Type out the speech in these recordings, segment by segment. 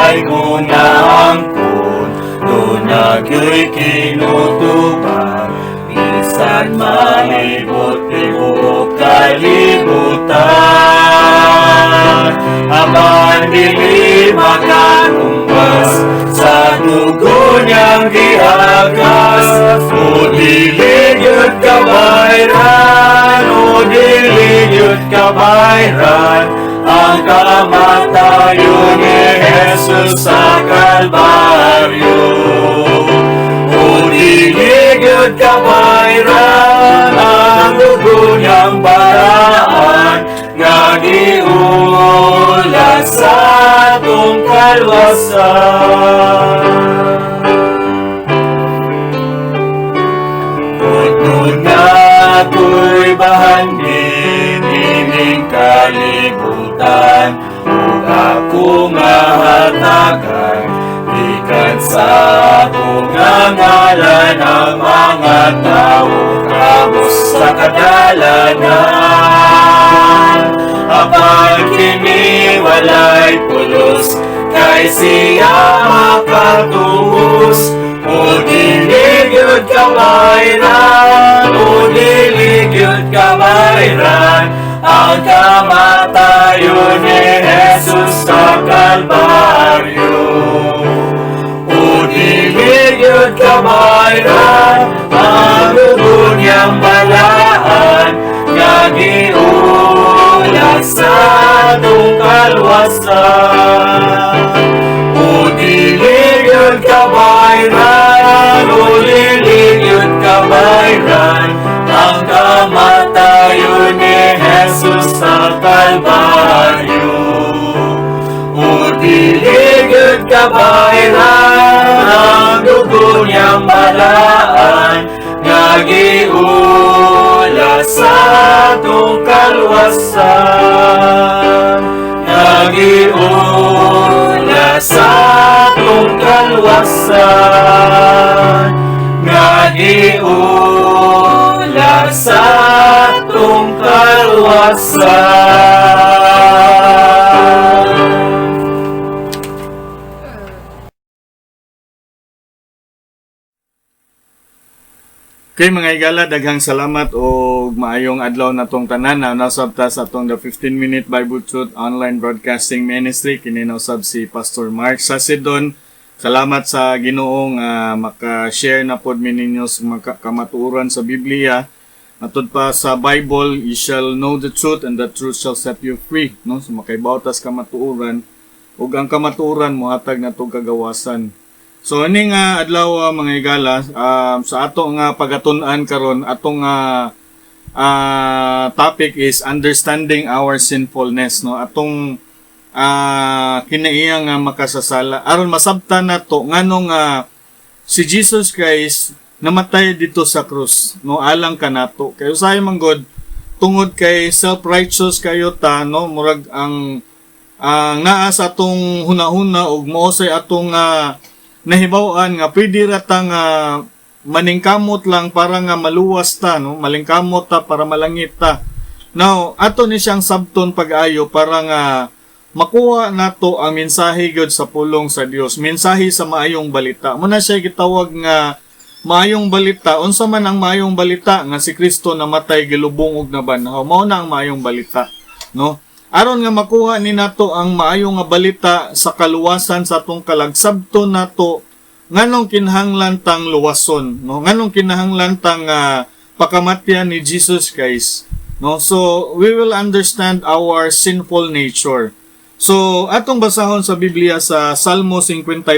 kay muna angkon, doon kinutuban, bisan malibot-libot kalibutan. Aman dili makakumbas sa dugo niyang gihagas, o dili yun kabayran, o dili yun kabayran, ang kamatayon ni Jesus sa Kalbaryo. O dili yun kabayran, ang dugo niyang baraan, nga giulat sa atong kalwasan. Kung ako'y bahanin, ining kalibutan, ug ako nga hatagan, ikan sa akong ngalan ang mga tao, kabos sa kadalanan. Apan kini walay pulos, kay siya makatuhos, o dili gyud kabayran, o dili gyud kabayran, ang kamatayon ni Jesus sa Kalbaryo. O dili gyud kabayran, ang dugo niyang balaan, nga giulat sa atong kalwasan. O dili yun kabayran, o dili yun kabayran, ang kamatayon ni Jesus sa Kalbaryo. O dili yun kabayran, ang dugo niyang balaan, nga giulat sa atong kalwasan, nga giulat sa atong kalwasan, nga giulat sa atong kalwasan. Okay mga igala, daghang salamat o maayong adlaw na tong tanan na nasabta sa atong the 15-minute Bible Truth Online Broadcasting Ministry. Kininausab si Pastor Mark Sasidon. Salamat sa Ginoong maka-share na pod mi ninyo sa kamatuoran sa Biblia. Atod pa sa Bible, you shall know the truth and the truth shall set you free. No? So makaibawtas kamatuoran ug ang kamatuoran mohatag na tong kagawasan. So ini nga adlaw mga igala, sa ato nga pagatun-an karon, atong topic is understanding our sinfulness, no. Atong kinaiya nga makasasala aron masabtan nato nganong si Jesus Christ namatay dito sa krus, no, alang kanato. Kay usahay man god tungod kay self-righteous kayo ta, no, murag ang naa sa atong hunahuna ug mao say atong nahibaw-an nga pwede ratang maningkamot lang para nga maluwas ta, no? Malingkamot ta para malangit ta. Now, ato ni siyang sabton pag-ayo para nga makuha nato ang mensahe gyud sa pulong sa Dios, mensahe sa maayong balita. Muna siya gitawag nga maayong balita. Unsa man ang maayong balita nga si Kristo namatay gilubong og nabanhaw. Mao na ang maayong balita, no? Aron nga makuha ni nato ang maayong nga balita sa kaluwasan sa atong kalagsabto nato, nganong kinahanglan tang luwason, no? Nganong kinahanglan tang pakamatyan ni Jesus Christ, no? So we will understand our sinful nature. So atong basahon sa Biblia sa Salmo 51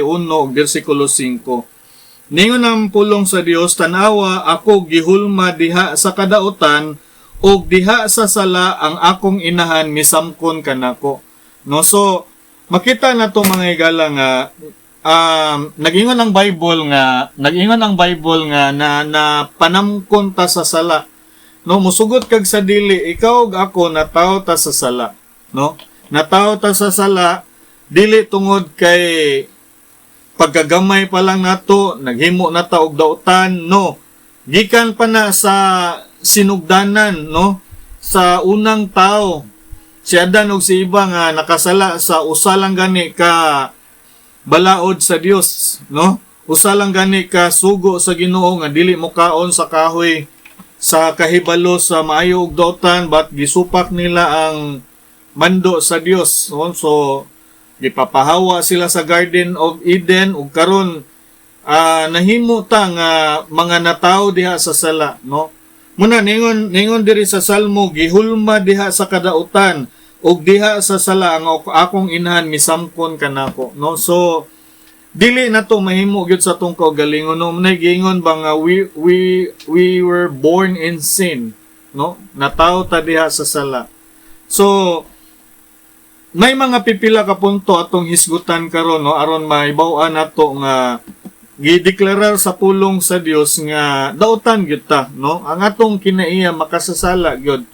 versikulo 5. Ningon ang pulong sa Dios, tanawa ako gihulma diha sa kadautan, og diha sa sala ang akong inahan misamkon kanako. No, so makita na to mga igala nga nag-ingon ang Bible nga na panamkon ta sa sala. No, musugot kag sa dili, ikaw ug ako natawo ta sa sala, no? Natawo ta sa sala dili tungod kay pagkagamay pa lang nato, naghimo na ta og dautan, no. Gikan pa na sa sinugdanan, no, sa unang tao, si Adan ug si Eva nga nakasala sa usa lang gani ka balaod sa Dios, no? Usa lang gani ka sugo sa Ginoo nga dili mo kaon sa kahoy sa kahibalo sa maayo ug dautan, but gisupak nila ang mando sa Dios, no? So gipapahawa sila sa Garden of Eden ug karon nahimo ta nga mga natawo diha sa sala, no? Muna ningon diri sa Salmo, gihulma diha sa kadautan ug diha sa sala ang akong inahan misamkon kanako, no? So dili na to mahimo gyud sa tong kaugalingon, no? Gingon ba nga we were born in sin, no? Natawo ta diha sa sala. So may mga pipila ka punto atong hisgutan karon, no, aron maibaw-an nato nga gideklarar sa pulong sa Dios nga dautan gyud ta, no? Ang atong kinaiya makasasala gyud,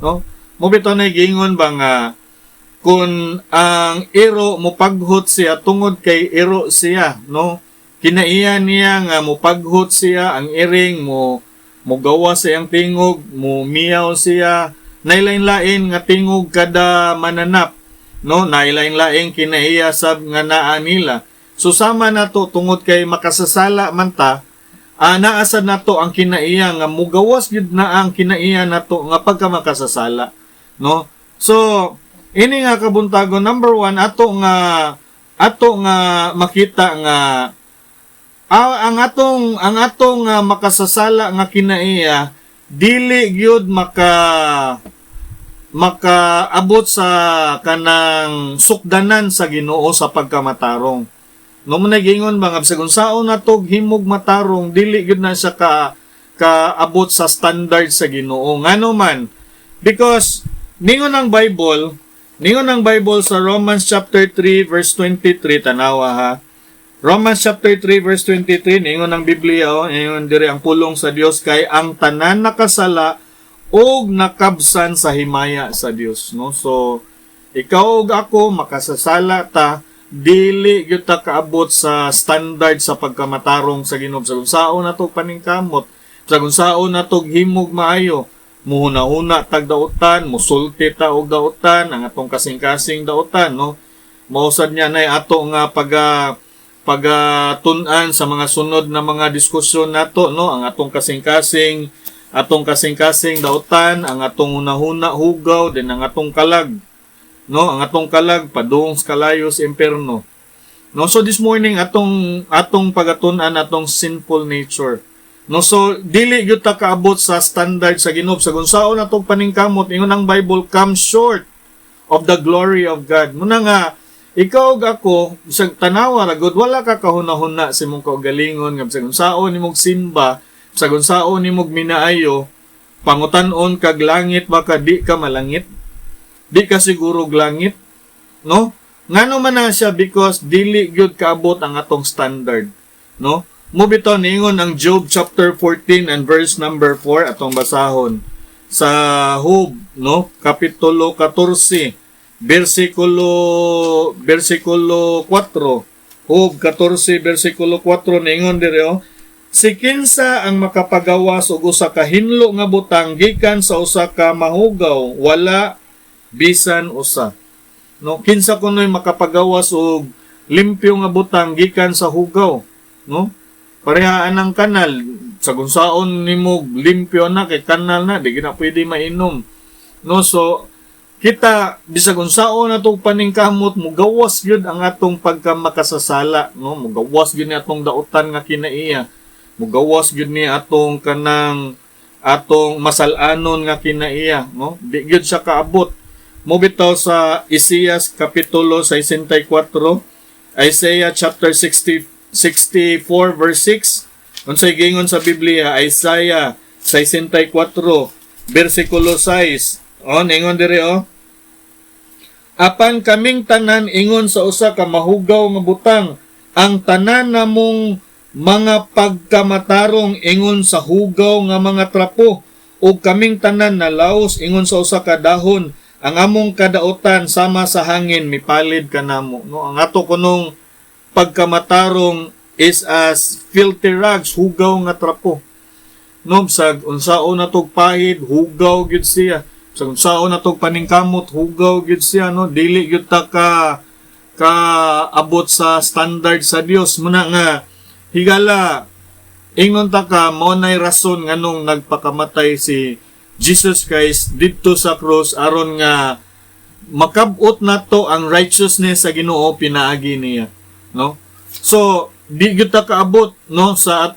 no? Mo bitaw na gingon ba nga kung ang iro mo paghot siya tungod kay iro siya, no? Kinaiya niya nga mo paghot siya, ang iring mo gawa sa iyang tingog, mo miyaw siya, nailain-lain nga tingog kada mananap, no? Nailain-lain kinaiya sab nga naa nila. So sama na to tungod kay makasasala man ta, naasad na to ang kinaiya nga mugawas gyud na ang kinaiya nato nga pagka makasasala, no? So ini nga kabuntagon, number 1 ato nga makita nga ang atong makasasala nga kinaiya dili gyud makaabot sa kanang sukdanan sa Ginoo sa pagkamatarong. No man gingon ba nga bisag unsaon nato himog matarong dili gyud na siya kaabot sa standard sa Ginoo. Ngano man? Because ningon ang Bible sa Romans chapter 3 verse 23, tanawa ha. Romans chapter 3 verse 23 ningon ang Biblia, ningon diri ang pulong sa Dios kay ang tanan nakasala og nakabsan sa himaya sa Dios, no? So ikaw ug ako makasasala ta, dili gyud ta kaabot sa standard sa pagkamatarong sa Ginoo. Sa unsaon nato paningkamot, sa unsaon nato himog maayo, muhuna-huna tag dautan, musulti ta og dautan, ang atong kasing-kasing dautan, no? Mausad niya nay ato nga pagtun-an sa mga sunod na mga diskusyon nato, no? Ang atong kasing-kasing dautan, ang atong hunahuna hugaw, din ang atong kalag, no? Ang atong kalag padung sa kalayo sa imperno, no? So this morning atong pagatun-an atong sinful nature, no? So dili gyud ta kaabot sa standard sa Ginoo. Sa unsaon atong paningkamot, ingon ang Bible, come short of the glory of God. Muna nga ikaw ug ako bisag tanawa ra gud wala ka kahuna-huna sa imong kaugalingon nga bisag unsaon nimog simba, bisag unsaon nimog minaayo, pangutan-on kag langit baka di ka malangit. Di ka siguro langit, no? Ngano man na siya, because dili gyud kaabot ang atong standard, no? Mo bitaw ningon ang Job chapter 14 and verse number 4 atong basahon sa Job, no? Kapitulo 14 versikulo 4. Job 14 versikulo 4 ningon diri, si kinsa ang makapagawas og usa ka hinlo nga butang gikan sa usa ka mahugaw, wala bisan usa, no? Kinsa kunoy makapagawas og limpyo nga butang gikan sa hugaw, no? Parehaan ang kanal, sa gunsaon nimo limpyo na kay kanal na di na pwede mainom, no? So kita bisag unsaon nato paningkamot mugawas gyud ang atong pagkamakasasala, no? Mugawas gyud ni atong dautan nga kinaiya, mugawas gyud ni atong kanang atong masalanon nga kinaiya, no? Di gyud siya kaabot. Mo bitaw sa Isaiah kapitulo 64, Isaiah chapter 64 verse 6. Unsay gingon sa Biblia, Isaiah 64 versikulo 6. Ningon diri, apan kaming tanan ingon sa usa ka mahugaw nga butang, ang tanan namong mga pagkamatarong ingon sa hugaw nga mga trapo, ug kaming tanan na laos ingon sa usa ka dahon, ang among kadautan sama sa hangin mipalid kanamo, no? Ang ato kunong pagkamatarong is as filthy rags, hugaw nga trapo, no? Sag unsaon natog pahid, hugaw gyud siya. Sag unsaon natog paningkamot, hugaw gyud siya, no? Dili gyud ta kaabot sa standard sa Dios muna nga higala ingon ta ka mao nay rason nganong nagpakamatay si Jesus Christ didto sa cross aron nga makabot nato ang righteousness sa Ginoo pinaagi niya, no? So di gyud ta kaabot, no, sa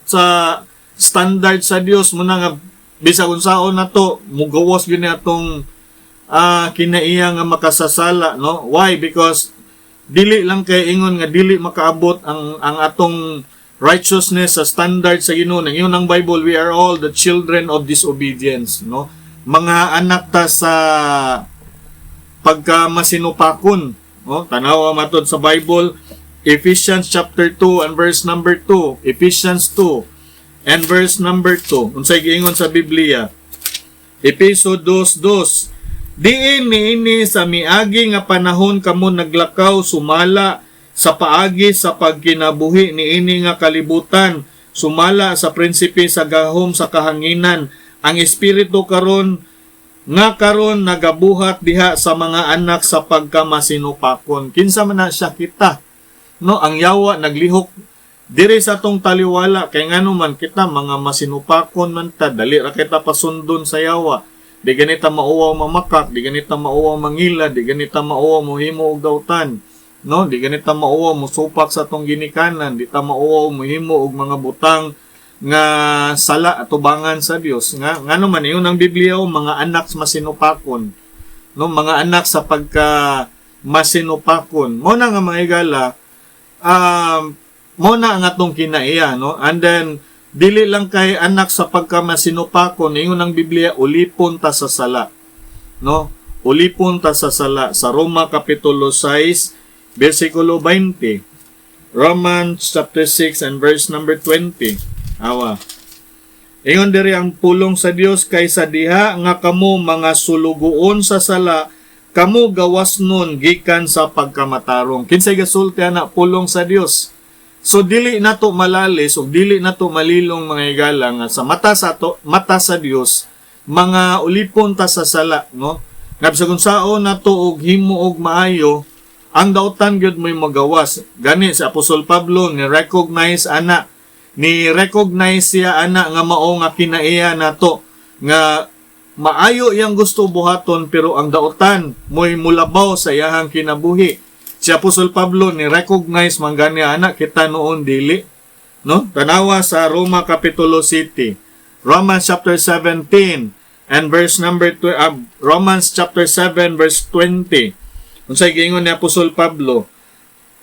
standard sa Dios muna nga bisag unsaon nato mugawas gyud ni atong kinaiya nga makasasala, no? Why? Because dili lang kay ingon nga dili makaabot ang atong righteousness sa standard sa Ginoo. Nang ingon ang Bible, we are all the children of disobedience, no? Mga anak ta sa pagka masinupakon, no? Tanawa matod sa Bible, Ephesians chapter 2 and verse number 2, Ephesians 2 and verse number 2. Unsay giingon sa Biblia? Efeso 2:2. Diin niini sa miagi nga panahon kamo naglakaw sumala sa paagi sa pagkinabuhi niini nga kalibutan, sumala sa prinsipe sa gahom sa kahanginan, ang espiritu karon nagabuhat diha sa mga anak sa pagkamasinupakon. Kinsa man na siya kita, no? Ang yawa naglihok diri sa tong taliwala kay ngano man kita mga masinupakon man ta, dali ra kita pasundon sa yawa. Di ganita mauwaw mamakak, di ganita mauwaw mangila, di ganita mauwaw mohimo og dautan, no? Di ganita mauwaw musupak sa tong ginikanan, di ta mauwaw mohimo og mga butang nga sala atubangan sa Dios. Ngano man iyon ang Biblia o mga anak masinupakon, no? Mga anak sa pagka masinupakon. Mo na nga mga igala, mo na ang atong kinaiya, no? And then dili lang kay anak sa pagkamasinupakon, ingon ang Biblia, ulipon ta sa sala, no? Ulipon ta sa sala sa Roma kapitulo 6 bersikulo 20. Romans chapter 6 and verse number 20. Awa. Ingon diri ang pulong sa Dios kaysa diha nga kamo mga sulugoon sa sala, kamo gawas nun gikan sa pagkamatarong. Kinsay gasulti ana pulong sa Dios. So dili nato malalis o dili nato malilong mga igala nga sa mata sa Dios mga ulipon ta sa sala, no? Nga bisag unsaon nato og himo og maayo ang dautan gyud mo'y magawas. Gani sa Apostol Pablo ni recognize siya ana nga mao nga kinaiya nato nga maayo iyang gusto buhaton pero ang dautan mo'y mulabaw sa iyahang kinabuhi. Si Apostol Pablo ni recognize man gani anak kita noon dili, no? Tanawa sa Roma kapitulo 7, Romans chapter 17 and verse number Romans chapter 7 verse 20. Unsay giingon ni Apostol Pablo?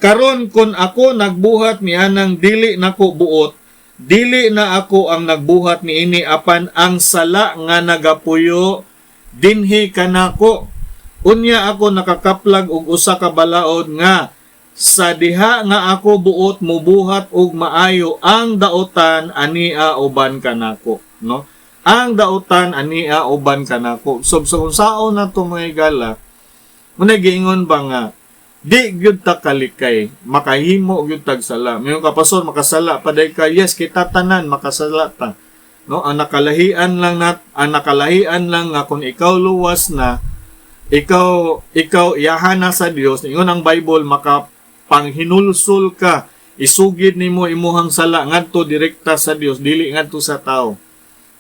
Karon kun ako nagbuhat ni anang dili nako buot, dili na ako ang nagbuhat niini apan ang sala nga nagapuyo dinhi kanako. Unya ako nakakaplag og usa ka balaod nga sa diha nga ako buot mubuhat og maayo ang dautan ania uban kanako, no? Ang dautan ania uban kanako. So unsaon na to mga igala? Muna giingon ba nga di gyud ta kalikay makahimo gyud tag sala. Mayon ka pastor makasala paday ka, yes kita tanan makasala ta, no? Ang nakalahian lang nga kung ikaw luwas na ikaw iyahana sa Dios, ingon ang Bible, makapanghinulsol ka, isugid nimo imuhang sala ngadto direkta sa Dios, dili ngadto sa tao,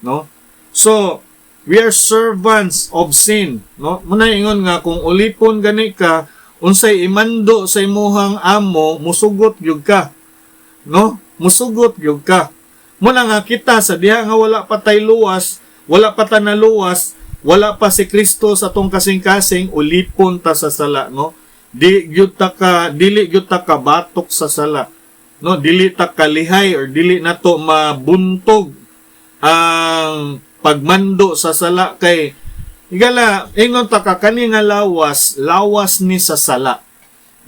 no? So we are servants of sin, no? Muna ingon nga kung ulipon gani ka, unsay imando sa imuhang amo, musugot gyud ka, no? Musugot gyud ka. Muna nga kita sa diha nga wala pa tay luwas, wala pa ta naluwas, wala pa si Kristo sa tong kasing-kasing, ulipon ta sa sala, no? Dili gyud ta ka batok sa sala, no? Dili ta kalihay or dili nato mabuntog ang pagmando sa sala kay igala ingon ta ka kani nga lawas ni sa sala,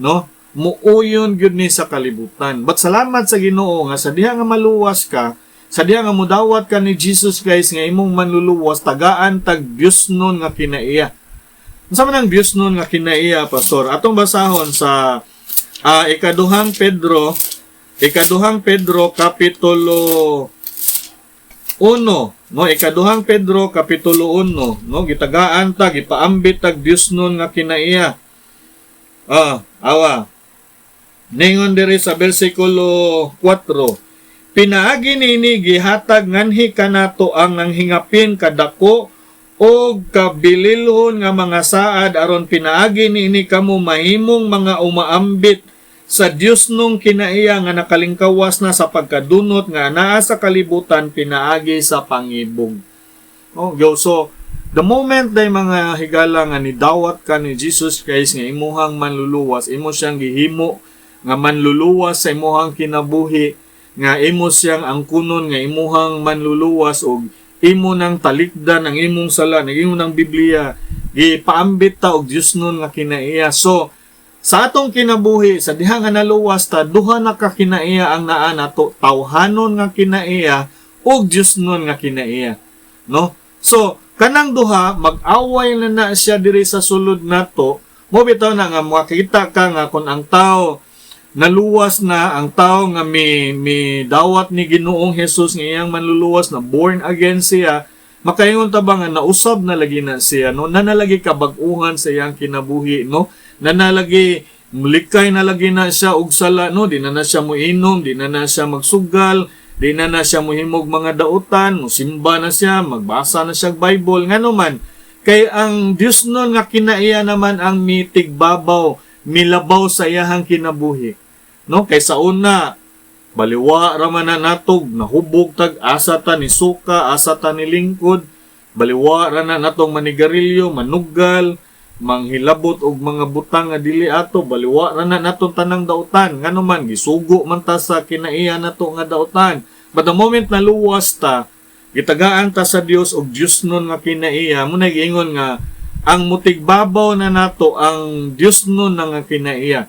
no? Muuyon gyud ni sa kalibutan. But salamat sa Ginoo nga sa diha nga maluwas ka, sa diha nga mudawat ka ni Jesus Christ nga imong manluluwas, tagaan tag biusnon nga kinaiya. Unsa man ang biusnon nga kinaiya, pastor? Atong basahon sa ikaduhang Pedro kapitulo 1, no? Ikaduhang Pedro kapitulo 1, no? Gitagaan ta, gipaambit tag biusnon nga kinaiya. Awa. Ningon diri sa bersikulo 4, pinaagi nini gihatag nganhi kanato ang nanghingapin kadako o kabililhon nga mga saad aron pinaagi nini kamo mahimong mga umaambit sa Dios nung kinaiya nga nakalingkawas na sa pagkadunot nga naa sa kalibutan pinaagi sa pangibog. So the moment day mga higala nga nidawat ka ni Jesus Christ nga imuhang manluluwas, imo siyang gihimo nga manluluwas sa imuhang kinabuhi, nga imo siyang angkunon nga imuhang manluluwas og imo nang talikdan ang imong sala, ng imo nang Biblia, gipaambit ta og Dios nun nga kinaiya. So sa atong kinabuhi, sa diha nga naluwas ta, duha na ka kinaiya ang naa nato, tawhanon nga kinaiya ug Dios nun nga kinaiya. No? So, kanang duha, mag-away na siya diri sa sulod nato, mo bitaw na nga makita ka nga kung ang tao naluwas na, ang tao nga mi dawat ni Ginoong Hesus nga iyang manluluwas na born again siya, makaingon ta ba nga nausab na lagi na siya, no? Nanalagi kabag-uhan sa iyang kinabuhi, no? Nanalagi mulikay na lagi na siya og sala, no? Di na siya moinom, di na siya magsugal, di na siya mohimog mga dautan, musimba na siya, magbasa na siya Bible, ngano man kay ang Dios nun nga kinaiya naman ang mitigbabaw, milabaw sa iyahang kinabuhi, no? Kay sa una baliwa raman na natog nahubog tag asa ta ni suka, asa ta ni lingkod, baliwa ra na natong manigarilyo, manugal, manghilabot og mga butang nga dili ato, baliwa ra na natong tanang dautan, ngano man gisugo man ta sa kinaiya nato nga dautan. But the moment na luwas ta, gitagaan ta sa Dios og Dios nun nga kinaiya, mo nagingon nga ang mutigbabaw na nato ang Dios nun nga kinaiya.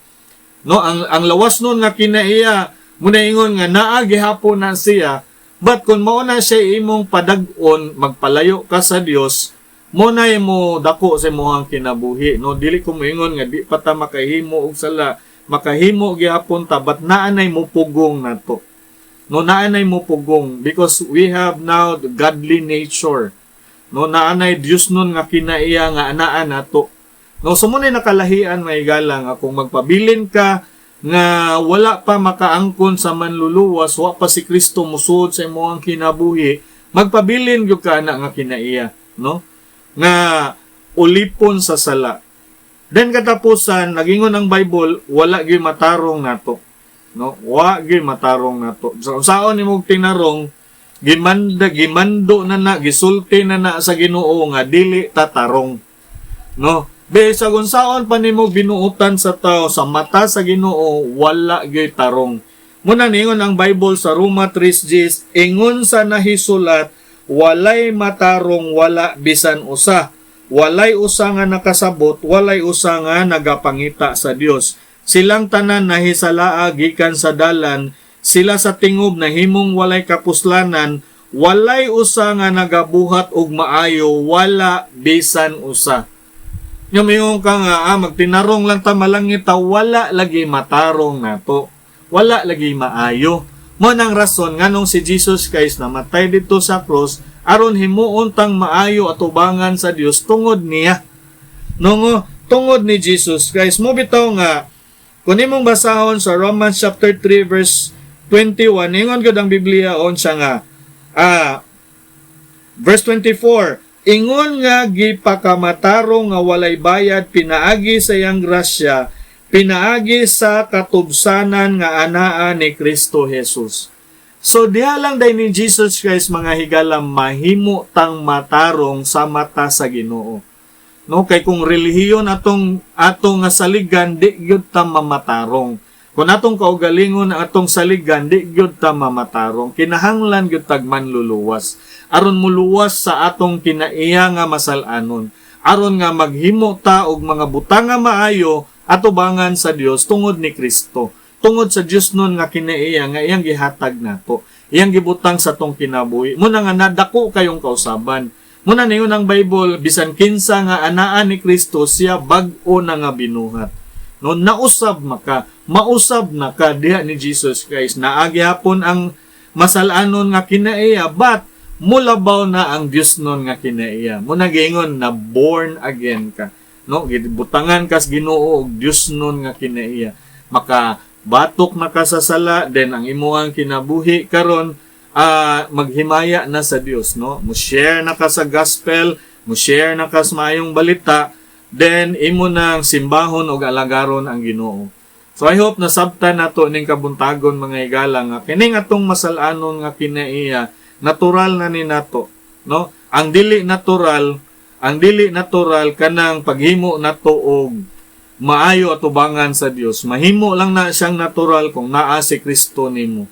No, ang lawas nun nga kinaiya, mo naingon nga naa gihapon na siya, but kung mao na siya imong padag-on, magpalayo ka sa Dios, mo na mo dako sa imong kinabuhi, no? Dili ko moingon nga di pa ta makahimo og sala, makahimo gyapon ta, but naanay mo pugong nato, no? Naanay mo pugong because we have now the godly nature, no? Naanay Dios nun nga kinaiya nga anaan nato, no? So mo na nakalahian may galang kung magpabilin ka nga wala pa makaangkon sa manluluwas, wa pa si Kristo musud sa imong kinabuhi, magpabilin gyud ka ana nga kinaiya, no? Nga ulipon sa sala. Then katapusan, nagingon ang Bible, wala gyud matarong nato, no? Wa gyud matarong nato. So saon nimo tinarong, gimando na gisulti na sa Ginoo nga dili tatarong, no? Sa gunsaon pa nimo binuutan sa tao, sa mata sa Ginoo wala gyud tarong. Muna ningon ang Bible sa Roma 3:10, ingon sa nahisulat, walay matarong wala bisan usa, walay usa nga nakasabot, walay usa nga nagapangita sa Dios. Silang tanan nahisalaa gikan sa dalan, sila sa tingob na himong walay kapuslanan, walay usa nga nagabuhat og maayo, wala bisan usa. Yung ka nga, magtinarong lang ta malangit ta, wala lagi matarong nato, wala lagi maayo. Mo nang rason nganong si Jesus Christ namatay dito sa cross aron himuon tang maayo at ubangan sa Dios tungod niya. Tungod ni Jesus Christ. Mo bitaw nga kun imong basahon sa Romans chapter 3 verse 21, ingon gud ang Biblia on siya nga verse 24, ingon nga gipakamatarong nga walay bayad pinaagi sa iyang grasya, pinaagi sa katubsanan nga anaa ni Kristo Jesus. So diha lang day ni Jesus Christ mga higala mahimo tang matarong sa mata sa Ginoo. No, kay kung relihiyon atong nga saligan di gyud ta mamatarong. Kung atong kaugalingon atong saligan di gyud ta mamatarong. Kinahanglan gyud tag manluluwas aron muluwas sa atong kinaiya nga masal-anon. Aron nga maghimo ta og mga butang nga maayo atubangan sa Dios tungod ni Kristo, tungod sa Dios nun nga kinaiya nga iyang gihatag nato, iyang gibutang sa tong kinabuhi. Muna nga nadako kayong kausaban. Muna niyon ang Bible, bisan kinsa nga anaa ni Kristo, siya bag-o na nga binuhat. No, mausab na ka diha ni Jesus Christ. Naagi hapon ang masal-anon nga kinaiya, but mulabaw na ang Dios nun nga kinaiya. Muna gingon na born again ka. No, gibutangan kas Ginoo og Dios nun nga kinaiya. Maka batok na ka sa sala, then ang imuhang kinabuhi karon maghimaya na sa Dios, no? Mo-share na ka sa gospel, mo-share na ka sa mayong balita, then imo nang simbahon o alagaron ang Ginoo. So I hope nasabtan nato ning kabuntagon mga higala nga kining atong masalanon nga kinaiya natural na ni nato, no? Ang dili natural kanang paghimo nato og maayo atubangan sa Dios. Mahimo lang na siyang natural kung naa si Kristo nimo,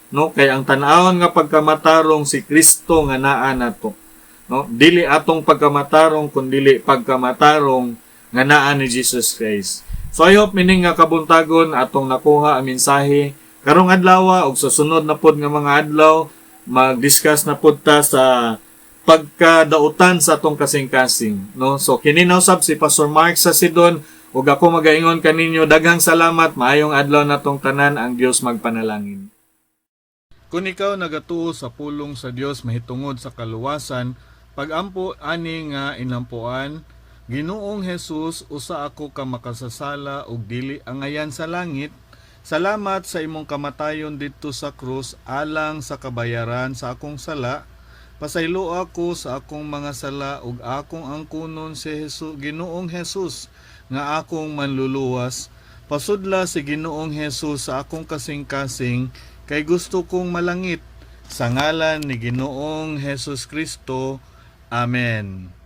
no? Kay ang tan-awon nga pagkamatarong si Kristo nga naa nato, no? Dili atong pagkamatarong kundi pagkamatarong nga naa ni Jesus Christ. So I hope mining nga kabuntagon atong nakuha ang mensahe karong adlaw ug sa sunod na pod nga mga adlaw mag-discuss na pod ta sa pagkadautan sa atong kasing-kasing, no? So kini na usab si Pastor Mark sa Sidon ug ako magaingon kaninyo daghang salamat, maayong adlaw natong tanan, ang Dios magpanalangin. Kung ikaw nagatuo sa pulong sa Dios mahitungod sa kaluwasan, pagampo ani nga inampuan, Ginoong Jesus, usa ako ka makasasala ug dili angayan sa langit. Salamat sa imong kamatayon didto sa krus alang sa kabayaran sa akong sala. Pasaylo ako sa akong mga sala ug akong angkunon si Ginoong Jesus nga akong manluluwas. Pasudla si Ginoong Jesus sa akong kasing-kasing kay gusto kong malangit. Sa ngalan ni Ginoong Jesus Kristo. Amen.